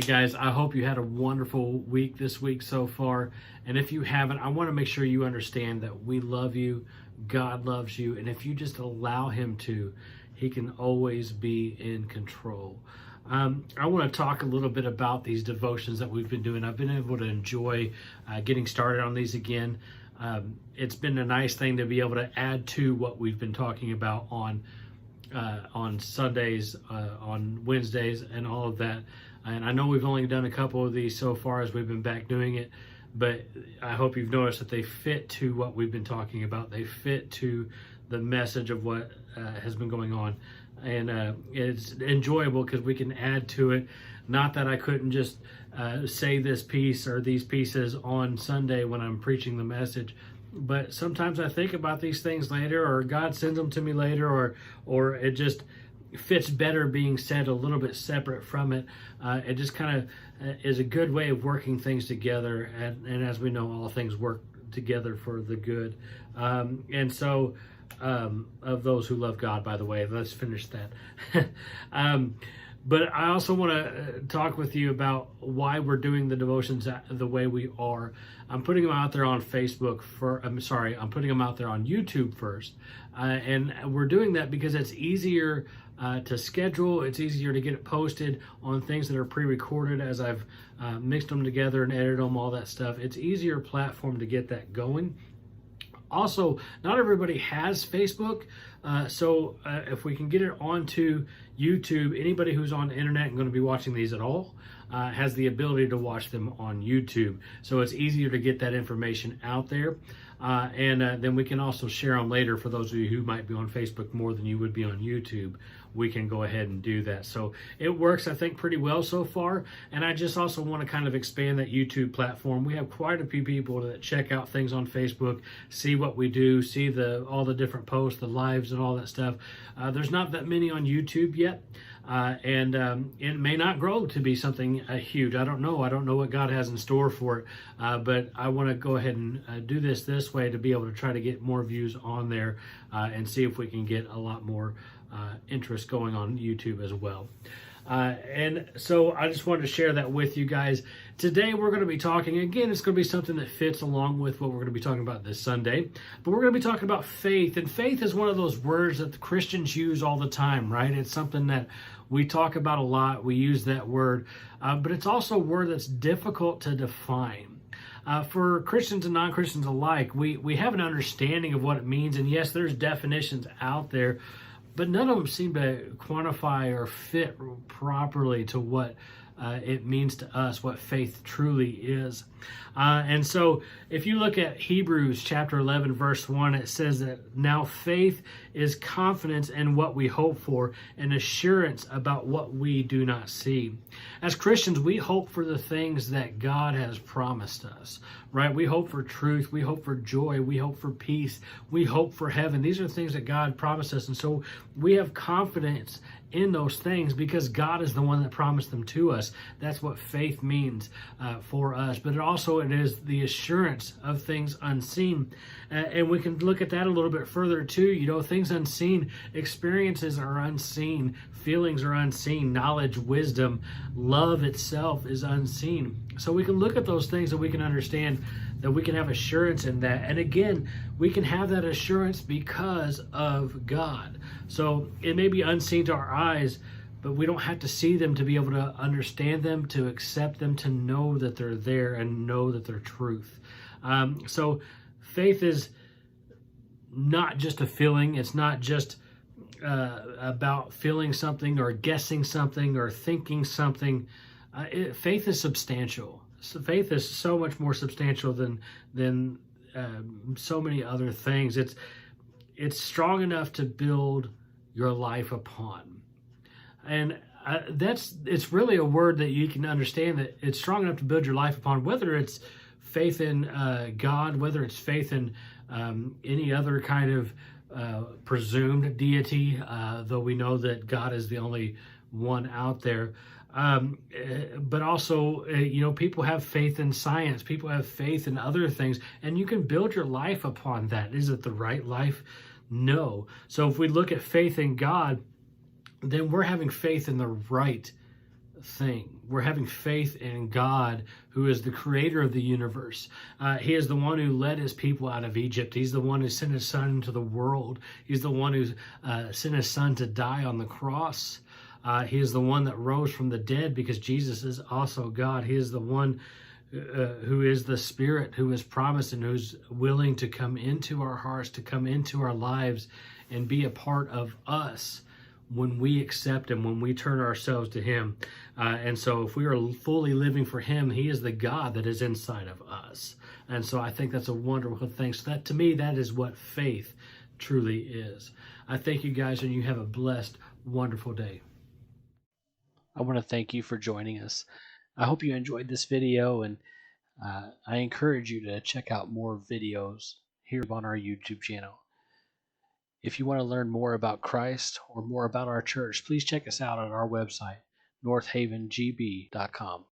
Hey guys, I hope you had a wonderful week this week so far. And if you haven't, I want to make sure you understand that we love you, God loves you, and if you just allow Him to, He can always be in control. I want to talk a little bit about these devotions that we've been doing. I've been able to enjoy getting started on these again. It's been a nice thing to be able to add to what we've been talking about on Sundays, on Wednesdays, and all of that. And I know we've only done a couple of these so far as we've been back doing it, but I hope you've noticed that they fit to what we've been talking about. They fit to the message of what has been going on. And it's enjoyable because we can add to it. Not that I couldn't just say this piece or these pieces on Sunday when I'm preaching the message, but sometimes I think about these things later, or God sends them to me later, or it just fits better being said a little bit separate from it. It just kind of is a good way of working things together, and as we know, all things work together for the good. And so of those who love God, by the way, let's finish that. But I also want to talk with you about why we're doing the devotions the way we are. I'm putting them out there on Facebook I'm putting them out there on YouTube first. And we're doing that because it's easier to schedule. It's easier to get it posted on things that are pre-recorded as I've mixed them together and edited them, all that stuff. It's easier platform to get that going. Also, not everybody has Facebook, so if we can get it onto YouTube, anybody who's on the internet and going to be watching these at all has the ability to watch them on YouTube. So it's easier to get that information out there. And then we can also share them later for those of you who might be on Facebook more than you would be on YouTube. We can go ahead and do that. So it works, I think, pretty well so far. And I just also want to kind of expand that YouTube platform. We have quite a few people that check out things on Facebook, see what we do, see all the different posts, the lives and all that stuff. There's not that many on YouTube yet. And it may not grow to be something huge. I don't know. I don't know what God has in store for it. But I want to go ahead and do this way to be able to try to get more views on there and see if we can get a lot more interest going on YouTube as well. And so I just wanted to share that with you guys. Today we're going to be talking, again, it's going to be something that fits along with what we're going to be talking about this Sunday. But we're going to be talking about faith. And faith is one of those words that the Christians use all the time, right? It's something that we talk about a lot. We use that word. But it's also a word that's difficult to define. For Christians and non-Christians alike, we have an understanding of what it means. And yes, there's definitions out there, but none of them seem to quantify or fit properly to what it means to us, what faith truly is. And so if you look at Hebrews chapter 11, verse 1, it says that now faith is confidence in what we hope for and assurance about what we do not see. As Christians, we hope for the things that God has promised us, right? We hope for truth. We hope for joy. We hope for peace. We hope for heaven. These are things that God promised us. And so we have confidence in those things because God is the one that promised them to us. That's what faith means for us. But it is the assurance of things unseen. And we can look at that a little bit further too. You know, things unseen, experiences are unseen, feelings are unseen, knowledge, wisdom, love itself is unseen. So we can look at those things and we can understand that we can have assurance in that. And again, we can have that assurance because of God. So it may be unseen to our eyes, but we don't have to see them to be able to understand them, to accept them, to know that they're there and know that they're truth. So faith is not just a feeling. It's not just about feeling something or guessing something or thinking something. Faith is substantial. So faith is so much more substantial than so many other things. It's strong enough to build your life upon. And it's really a word that you can understand, that it's strong enough to build your life upon, whether it's faith in God, whether it's faith in any other kind of presumed deity, though we know that God is the only one out there. But also, people have faith in science. People have faith in other things, and you can build your life upon that. Is it the right life? No. So if we look at faith in God, then we're having faith in the right thing. we're having faith in God, who is the creator of the universe. He is the one who led his people out of Egypt. He's the one who sent his son into the world. He's the one who sent his son to die on the cross. He is the one that rose from the dead, because Jesus is also God. He is the one who is the Spirit, who is promised and who's willing to come into our hearts, to come into our lives and be a part of us when we accept him, when we turn ourselves to him. And so if we are fully living for him, he is the God that is inside of us. And so I think that's a wonderful thing. So that, to me, that is what faith truly is. I thank you guys, and you have a blessed, wonderful day. I want to thank you for joining us. I hope you enjoyed this video, and I encourage you to check out more videos here on our YouTube channel. If you want to learn more about Christ or more about our church, please check us out on our website, northavengb.com.